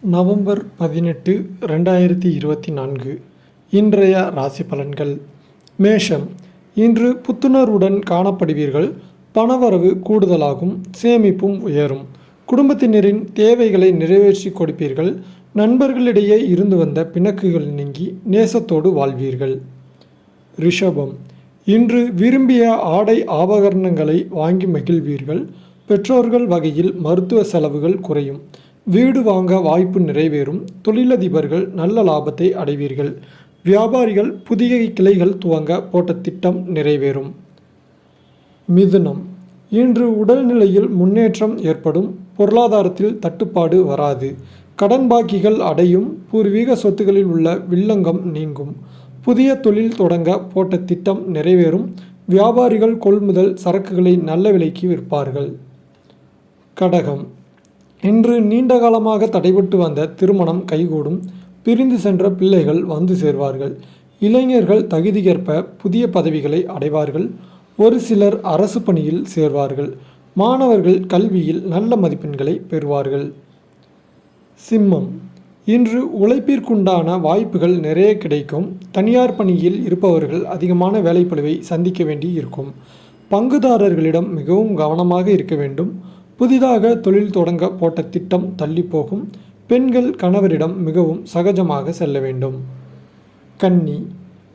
November 18, 2024 இன்றைய ராசி பலன்கள். மேஷம். இன்று புத்துணர்வுடன் காணப்படுவீர்கள். பணவரவு கூடுதலாகும், சேமிப்பும் உயரும். குடும்பத்தினரின் தேவைகளை நிறைவேற்றி கொடுப்பீர்கள். நண்பர்களிடையே இருந்து வந்த பிணக்குகள் நீங்கி நேசத்தோடு வாழ்வீர்கள். ரிஷபம். இன்று விரும்பிய ஆடை ஆபரணங்களை வாங்கி மகிழ்வீர்கள். பெற்றோர்கள் வகையில் மருத்துவ செலவுகள் குறையும். வீடு வாங்க வாய்ப்பு நிறைவேறும். தொழிலதிபர்கள் நல்ல லாபத்தை அடைவீர்கள். வியாபாரிகள் புதிய கிளைகள் துவங்க போட்ட திட்டம் நிறைவேறும். மிதுனம். இன்று உடல்நிலையில் முன்னேற்றம் ஏற்படும். பொருளாதாரத்தில் தட்டுப்பாடு வராது. கடன் பாக்கிகள் அடையும். பூர்வீக சொத்துகளில் உள்ள வில்லங்கம் நீங்கும். புதிய தொழில் தொடங்க போட்ட திட்டம் நிறைவேறும். வியாபாரிகள் கொள்முதல் சரக்குகளை நல்ல விலைக்கு விற்பார்கள். கடகம். இன்று நீண்ட காலமாக தடைபட்டு வந்த திருமணம் கைகூடும். பிரிந்து சென்ற பிள்ளைகள் வந்து சேர்வார்கள். இளைஞர்கள் தகுதியேற்ப புதிய பதவிகளை அடைவார்கள். ஒரு சிலர் அரசு பணியில் சேர்வார்கள். மாணவர்கள் கல்வியில் நல்ல மதிப்பெண்களை பெறுவார்கள். சிம்மம். இன்று உழைப்பிற்குண்டான வாய்ப்புகள் நிறைய கிடைக்கும். தனியார் பணியில் இருப்பவர்கள் அதிகமான வேலைப்பளுவை சந்திக்க வேண்டி இருக்கும். பங்குதாரர்களிடம் மிகவும் கவனமாக இருக்க வேண்டும். புதிதாக தொழில் தொடங்க போட்ட திட்டம் தள்ளி போகும். பெண்கள் கணவரிடம் மிகவும் சகஜமாக செல்ல வேண்டும். கன்னி.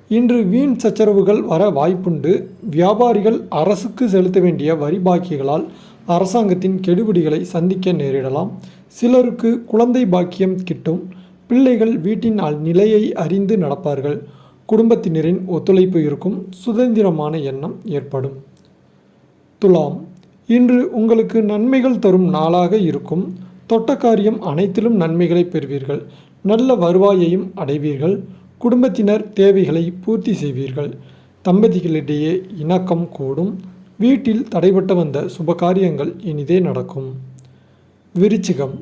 இன்று வீண் சச்சரவுகள் வர வாய்ப்புண்டு. வியாபாரிகள் அரசுக்கு செலுத்த வேண்டிய வரி பாக்கிகளால் அரசாங்கத்தின் கெடுபிடிகளை சந்திக்க நேரிடலாம். சிலருக்கு குழந்தை பாக்கியம் கிட்டும். பிள்ளைகள் வீட்டின் நிலையை அறிந்து நடப்பார்கள். குடும்பத்தினரின் ஒத்துழைப்பு இருக்கும். சுதந்திரமான எண்ணம் ஏற்படும். துலாம். இன்று உங்களுக்கு நன்மைகள் தரும் நாளாக இருக்கும். தொட்ட காரியம் அனைத்திலும் நன்மைகளை பெறுவீர்கள். நல்ல வருவாயையும் அடைவீர்கள். குடும்பத்தினர் தேவைகளை பூர்த்தி செய்வீர்கள். தம்பதிகளிடையே இணக்கம் கூடும். வீட்டில் தடைபட்டு வந்த சுபகாரியங்கள் இனிதே நடக்கும். விருச்சிகம்.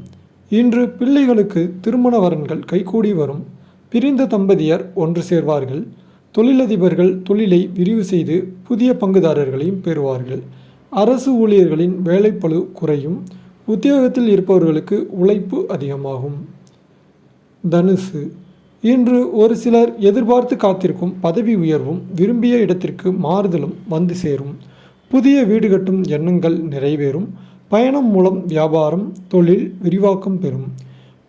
இன்று பிள்ளைகளுக்கு திருமண வரன்கள் கைகூடி வரும். பிரிந்த தம்பதியர் ஒன்று சேர்வார்கள். தொழிலதிபர்கள் தொழிலை விரிவு செய்து புதிய பங்குதாரர்களையும் பெறுவார்கள். அரசு ஊழியர்களின் வேலைப்பளு குறையும். உத்தியோகத்தில் இருப்பவர்களுக்கு உழைப்பு அதிகமாகும். தனுசு. இன்று ஒரு சிலர் எதிர்பார்த்து காத்திருக்கும் பதவி உயர்வும் விரும்பிய இடத்திற்கு மாறுதலும் வந்து சேரும். புதிய வீடு கட்டும் எண்ணங்கள் நிறைவேறும். பயணம் மூலம் வியாபாரம் தொழில் விரிவாக்கம் பெறும்.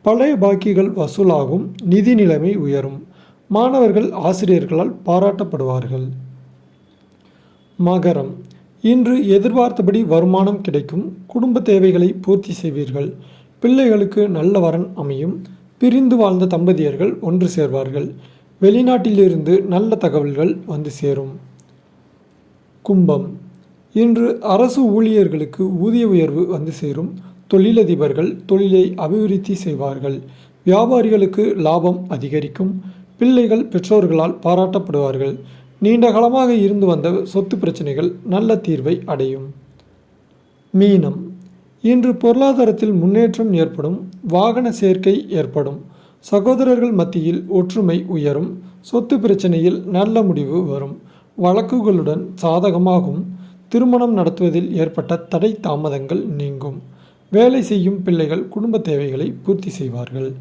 பழைய பாக்கிகள் வசூலாகும். நிதி நிலைமை உயரும். மாணவர்கள் ஆசிரியர்களால் பாராட்டப்படுவார்கள். மகரம். இன்று எதிர்பார்த்தபடி வருமானம் கிடைக்கும். குடும்ப தேவைகளை பூர்த்தி செய்வீர்கள். பிள்ளைகளுக்கு நல்ல வரன் அமையும். பிரிந்து வாழ்ந்த தம்பதியர்கள் ஒன்று சேர்வார்கள். வெளிநாட்டிலிருந்து நல்ல தகவல்கள் வந்து சேரும். கும்பம். இன்று அரசு ஊழியர்களுக்கு ஊதிய உயர்வு வந்து சேரும். தொழிலதிபர்கள் தொழிலை அபிவிருத்தி செய்வார்கள். வியாபாரிகளுக்கு லாபம் அதிகரிக்கும். பிள்ளைகள் பெற்றோர்களால் பாராட்டப்படுவார்கள். நீண்ட காலமாக இருந்து வந்த சொத்து பிரச்சனைகள் நல்ல தீர்வை அடையும். மீனம். இன்று பொருளாதாரத்தில் முன்னேற்றம் ஏற்படும். வாகன சேர்க்கை ஏற்படும். சகோதரர்கள் மத்தியில் ஒற்றுமை உயரும். சொத்து பிரச்சனையில் நல்ல முடிவு வரும். வழக்குகளுடன் சாதகமாகும். திருமணம் நடத்துவதில் ஏற்பட்ட தடை தாமதங்கள் நீங்கும். வேலை செய்யும் பிள்ளைகள் குடும்ப தேவைகளை பூர்த்தி செய்வார்கள்.